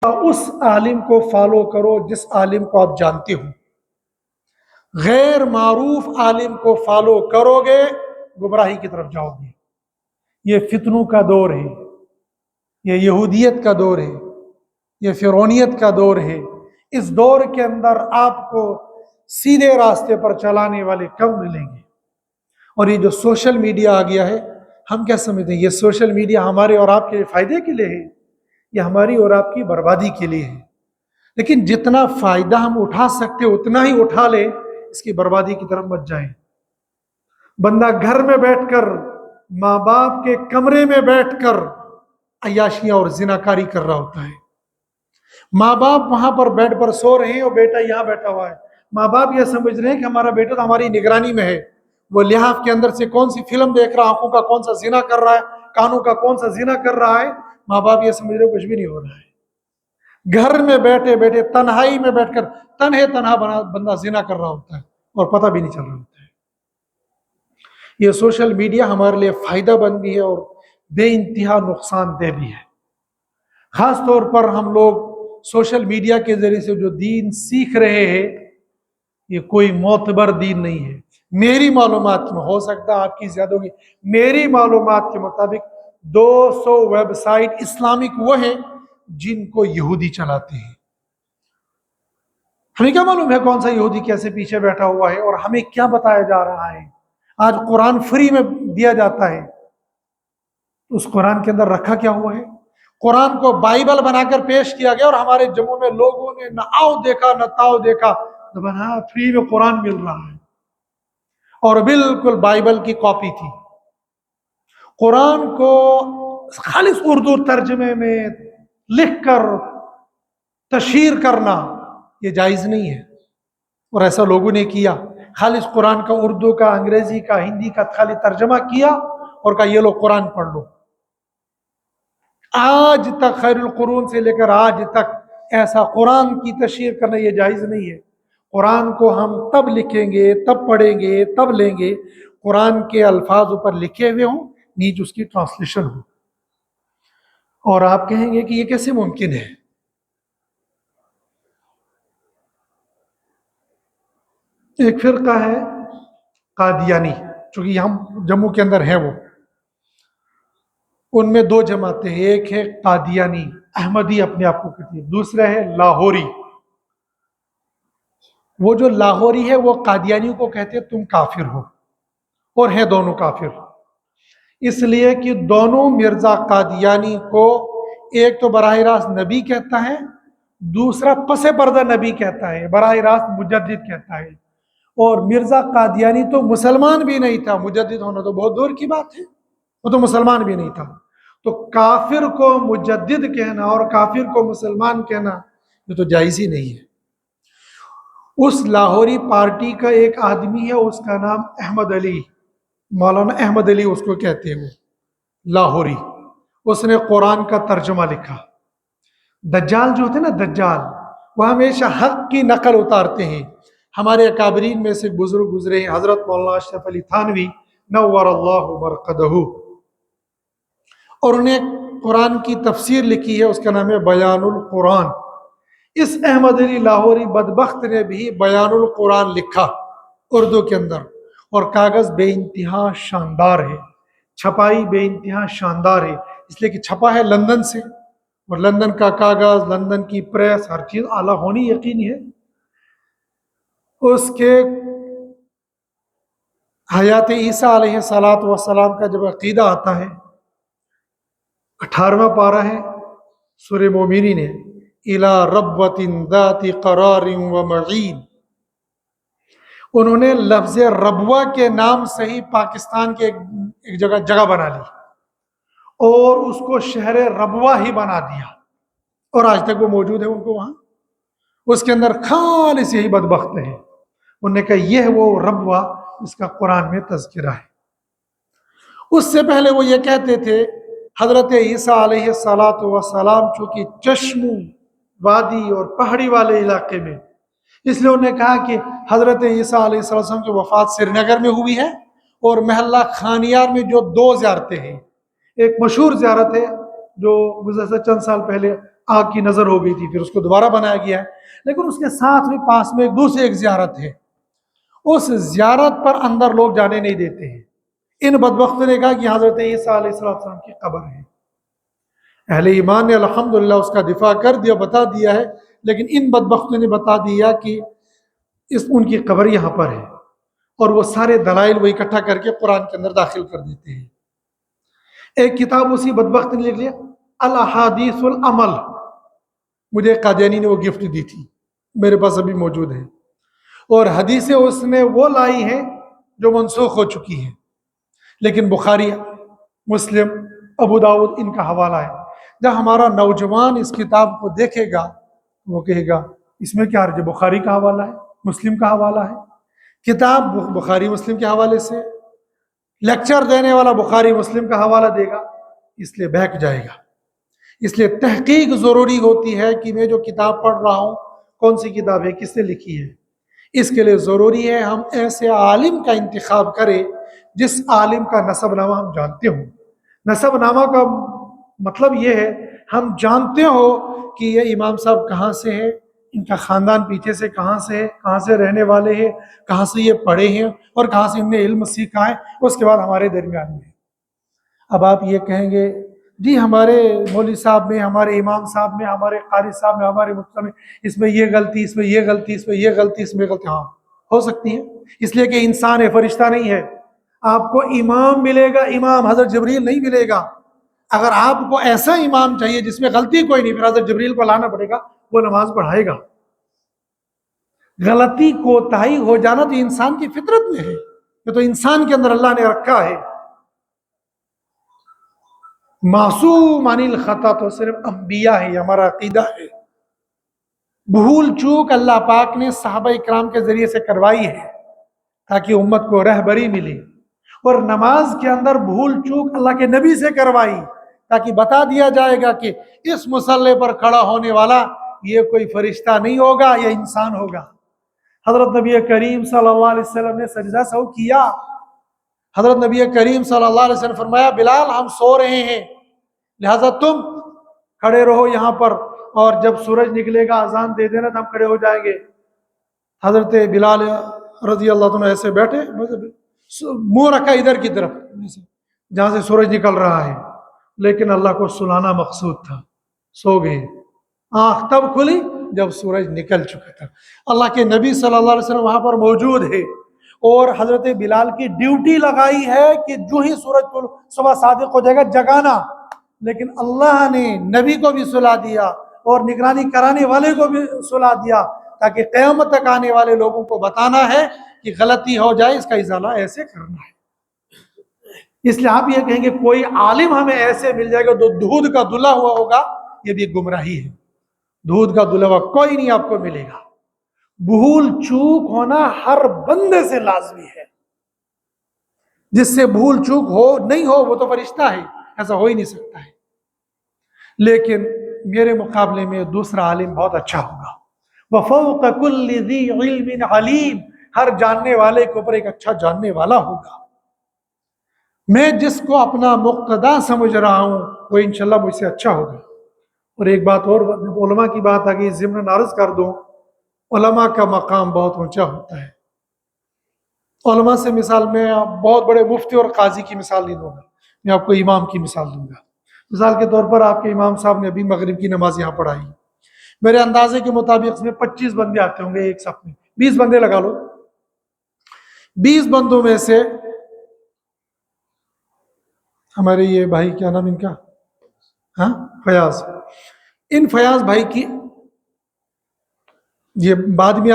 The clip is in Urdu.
اس عالم کو فالو کرو جس عالم کو آپ جانتے ہو. غیر معروف عالم کو فالو کرو گے گمراہی کی طرف جاؤ گے. یہ فتنوں کا دور ہے، یہ یہودیت کا دور ہے، یہ فرعونیت کا دور ہے. اس دور کے اندر آپ کو سیدھے راستے پر چلانے والے کم ملیں گے. اور یہ جو سوشل میڈیا آ گیا ہے، ہم کیا سمجھتے ہیں یہ سوشل میڈیا ہمارے اور آپ کے فائدے کے لیے ہے؟ یہ ہماری اور آپ کی بربادی کے لیے ہے. لیکن جتنا فائدہ ہم اٹھا سکتے اتنا ہی اٹھا لیں، اس کی بربادی کی طرف مت جائیں. بندہ گھر میں بیٹھ کر، ماں باپ کے کمرے میں بیٹھ کر عیاشیاں اور زناکاری کر رہا ہوتا ہے. ماں باپ وہاں پر بیڈ پر سو رہے ہیں اور بیٹا یہاں بیٹھا ہوا ہے. ماں باپ یہ سمجھ رہے ہیں کہ ہمارا بیٹا تو ہماری نگرانی میں ہے. وہ لحاف کے اندر سے کون سی فلم دیکھ رہا ہے، آنکھوں کا کون سا زنا کر رہا ہے، کانوں کا کون سا زنا کر رہا ہے. ماں باپ یہ سمجھ رہے ہیں کچھ بھی نہیں ہو رہا ہے. گھر میں بیٹھے بیٹھے تنہائی میں بیٹھ کر تنہا بندہ زنا کر رہا ہوتا ہے اور پتہ بھی نہیں چل رہا ہوتا ہے. یہ سوشل میڈیا ہمارے لیے فائدہ بن بھی ہے اور بے انتہا نقصان دہ بھی ہے. خاص طور پر ہم لوگ سوشل میڈیا کے ذریعے سے جو دین سیکھ رہے ہیں، یہ کوئی معتبر دین نہیں ہے. میری معلومات میں، ہو سکتا ہے آپ کی زیادہ ہوگی، میری معلومات کے مطابق 200 ویب سائٹ اسلامک وہ ہیں جن کو یہودی چلاتے ہیں. ہمیں کیا معلوم ہے کون سا یہودی کیسے پیچھے بیٹھا ہوا ہے اور ہمیں کیا بتایا جا رہا ہے. آج قرآن فری میں دیا جاتا ہے، اس قرآن کے اندر رکھا کیا ہوا ہے؟ قرآن کو بائبل بنا کر پیش کیا گیا اور ہمارے جموں میں لوگوں نے نہ آؤ دیکھا نہ تاؤ دیکھا، ہاں فری میں قرآن مل رہا ہے. اور بالکل بائبل کی کاپی تھی. قرآن کو خالص اردو ترجمے میں لکھ کر تشہیر کرنا یہ جائز نہیں ہے، اور ایسا لوگوں نے کیا. خالص قرآن کا اردو کا، انگریزی کا، ہندی کا خالی ترجمہ کیا اور کہا یہ لو قرآن پڑھ لو. آج تک خیر القرون سے لے کر آج تک ایسا قرآن کی تشہیر کرنا یہ جائز نہیں ہے. قرآن کو ہم تب لکھیں گے، تب پڑھیں گے، تب لیں گے قرآن کے الفاظ اوپر لکھے ہوئے ہوں، نیچے اس کی ٹرانسلیشن ہو. اور آپ کہیں گے کہ یہ کیسے ممکن ہے؟ ایک فرقہ ہے قادیانی، چونکہ یہاں جموں کے اندر ہے وہ. ان میں 2 جماعتیں ہیں، ایک ہے قادیانی احمدی اپنے آپ کو کہتی ہے، دوسرا ہے لاہوری. وہ جو لاہوری ہے وہ قادیانی کو کہتے ہیں تم کافر ہو، اور ہیں دونوں کافر. اس لیے کہ دونوں مرزا قادیانی کو ایک تو براہ راست نبی کہتا ہے، دوسرا پس پردہ نبی کہتا ہے، براہ راست مجدد کہتا ہے. اور مرزا قادیانی تو مسلمان بھی نہیں تھا، مجدد ہونا تو بہت دور کی بات ہے، وہ تو مسلمان بھی نہیں تھا. تو کافر کو مجدد کہنا اور کافر کو مسلمان کہنا یہ تو جائز ہی نہیں ہے. اس لاہوری پارٹی کا ایک آدمی ہے، اس کا نام احمد علی، مولانا احمد علی اس کو کہتے ہیں، وہ لاہوری. اس نے قرآن کا ترجمہ لکھا. دجال جو ہوتے ہیں نا، دجال وہ ہمیشہ حق کی نقل اتارتے ہیں. ہمارے اکابرین میں سے بزرگ گزرے ہیں حضرت مولانا اشرف علی تھانوی نور اللہ مرقدہ، اور انہیں قرآن کی تفسیر لکھی ہے، اس کا نام ہے بیان القرآن. اس احمد علی لاہوری بدبخت نے بھی بیان القرآن لکھا اردو کے اندر، اور کاغذ بے انتہا شاندار ہے، چھپائی بے انتہا شاندار ہے، اس لیے کہ چھپا ہے لندن سے، اور لندن کا کاغذ، لندن کی پریس، ہر چیز اعلیٰ ہونی یقینی ہے. اس کے حیات عیسیٰ علیہ السلام کا جب عقیدہ آتا ہے، 18واں پارہ ہے سورہ مومنین ہے، الی ربوۃ ذات قرار و معین. انہوں نے لفظ ربوہ کے نام سے ہی پاکستان کے ایک جگہ بنا لی اور اس کو شہر ربوہ ہی بنا دیا، اور آج تک وہ موجود ہے ان کو وہاں. اس کے اندر خالص یہی بدبخت ہے. انہوں نے کہا یہ وہ ربوہ اس کا قرآن میں تذکرہ ہے. اس سے پہلے وہ یہ کہتے تھے حضرت عیسیٰ علیہ السلام چونکہ چشمو وادی اور پہاڑی والے علاقے میں، اس لیے انہوں نے کہا کہ حضرت عیسیٰ علیہ السلام کی وفات سری نگر میں ہوئی ہے، اور محلہ خانیار میں جو 2 زیارتیں ہیں، ایک مشہور زیارت ہے جو گزشتہ چند سال پہلے آگ کی نظر ہو گئی تھی، پھر اس کو دوبارہ بنایا گیا ہے، لیکن اس کے ساتھ میں پاس میں ایک زیارت ہے، اس زیارت پر اندر لوگ جانے نہیں دیتے ہیں۔ ان بدبختوں نے کہا کہ حضرت عیسیٰ علیہ السلام کی قبر ہے۔ اہل ایمان نے الحمدللہ اس کا دفاع کر دیا، بتا دیا ہے، لیکن ان بدبختوں نے بتا دیا کہ ان کی قبر یہاں پر ہے، اور وہ سارے دلائل وہ اکٹھا کر کے قرآن کے اندر داخل کر دیتے ہیں۔ ایک کتاب اسی بدبخت نے لکھ لیا، الاحادیث العمل، مجھے قادیانی نے وہ گفٹ دی تھی، میرے پاس ابھی موجود ہے، اور حدیثیں اس نے وہ لائی ہیں جو منسوخ ہو چکی ہیں، لیکن بخاری، مسلم، ابو داؤد ان کا حوالہ ہے۔ جب ہمارا نوجوان اس کتاب کو دیکھے گا وہ کہے گا اس میں کیا حرج ہے، بخاری کا حوالہ ہے، مسلم کا حوالہ ہے، کتاب بخاری مسلم کے حوالے سے، لیکچر دینے والا بخاری مسلم کا حوالہ دے گا، اس لیے بہک جائے گا۔ اس لیے تحقیق ضروری ہوتی ہے کہ میں جو کتاب پڑھ رہا ہوں کون سی کتاب ہے، کس نے لکھی ہے۔ اس کے لیے ضروری ہے ہم ایسے عالم کا انتخاب کریں جس عالم کا نسب نامہ ہم جانتے ہوں۔ نسب نامہ کا مطلب یہ ہے ہم جانتے ہو کہ یہ امام صاحب کہاں سے ہے، ان کا خاندان پیچھے سے کہاں سے ہے، کہاں سے رہنے والے ہیں، کہاں سے یہ پڑھے ہیں، اور کہاں سے انہوں نے علم سیکھا ہے، اس کے بعد ہمارے درمیان میں۔ اب آپ یہ کہیں گے جی ہمارے مولوی صاحب میں، ہمارے امام صاحب میں، ہمارے قاری صاحب میں، ہمارے مفتیٰ میں اس میں یہ غلطی، اس میں یہ غلطی، اس میں یہ غلطی، اس میں غلطی، ہاں ہو سکتی ہے، اس لیے کہ انسان ہے، فرشتہ نہیں ہے۔ آپ کو امام ملے گا، امام حضرت جبریل نہیں ملے گا۔ اگر آپ کو ایسا امام چاہیے جس میں غلطی کوئی نہیں، پھر حضرت جبریل کو لانا پڑے گا، وہ نماز پڑھائے گا۔ غلطی کوتاہی ہو جانا تو انسان کی فطرت میں ہے، یہ تو انسان کے اندر اللہ نے رکھا ہے۔ معصوم عن الخطا تو صرف انبیاء ہے، یہ ہمارا عقیدہ ہے۔ بھول چوک اللہ پاک نے صحابہ اکرام کے ذریعے سے کروائی ہے تاکہ امت کو رہبری ملے، اور نماز کے اندر بھول چوک اللہ کے نبی سے کروائی تاکہ بتا دیا جائے گا کہ اس مصلی پر کھڑا ہونے والا یہ کوئی فرشتہ نہیں ہوگا، یہ انسان ہوگا۔ حضرت نبی کریم صلی اللہ علیہ وسلم نے سجدہ سہو کیا، حضرت نبی کریم صلی اللہ علیہ وسلم فرمایا بلال ہم سو رہے ہیں لہذا تم کھڑے رہو یہاں پر، اور جب سورج نکلے گا اذان دے دینا تو ہم کھڑے ہو جائیں گے۔ حضرت بلال رضی اللہ عنہ ایسے بیٹھے، منہ رکھا ادھر کی طرف جہاں سے سورج نکل رہا ہے، لیکن اللہ کو سلانا مقصود تھا، سو گئے۔ آنکھ تب کھلی جب سورج نکل چکا تھا۔ اللہ کے نبی صلی اللہ علیہ وسلم وہاں پر موجود ہے، اور حضرت بلال کی ڈیوٹی لگائی ہے کہ جو ہی سورج صبح صادق ہو جائے گا جگانا، لیکن اللہ نے نبی کو بھی سلا دیا اور نگرانی کرانے والے کو بھی سلا دیا تاکہ قیامت تک آنے والے لوگوں کو بتانا ہے کہ غلطی ہو جائے اس کا ازالہ ایسے کرنا ہے۔ اس لیے آپ یہ کہیں گے کوئی عالم ہمیں ایسے مل جائے گا جو دودھ کا دھلا ہوا ہوگا، یہ بھی گمراہی ہے۔ دودھ کا دھلا ہوا کوئی نہیں آپ کو ملے گا۔ بھول چوک ہونا ہر بندے سے لازمی ہے، جس سے بھول چوک ہو نہیں ہو وہ تو فرشتہ ہے، ایسا ہو ہی نہیں سکتا ہے۔ لیکن میرے مقابلے میں دوسرا عالم بہت اچھا ہوگا۔ وَفَوْقَ كُلِّ ذِي عِلْمٍ عَلِيمٍ، ہر جاننے والے کے اوپر ایک اچھا جاننے والا ہوگا۔ میں جس کو اپنا مقتدا سمجھ رہا ہوں وہ انشاءاللہ مجھ سے اچھا ہوگا۔ اور ایک بات اور، علماء کی بات آگئی ضمن عرض کر دوں، علماء کا مقام بہت اونچا ہوتا ہے۔ علماء سے مثال میں بہت بڑے مفتی اور قاضی کی مثال نہیں دوں گا، میں آپ کو امام کی مثال دوں گا۔ مثال کے طور پر آپ کے امام صاحب نے ابھی مغرب کی نماز یہاں پڑھائی، میرے اندازے کے مطابق اس میں 25 بندے آتے ہوں گے ایک صف میں، 20 بندے لگا لو۔ 20 بندوں میں سے ہمارے یہ بھائی کیا نام ان کا، ہاں فیاض، ان فیاض بھائی کی یہ بعد میں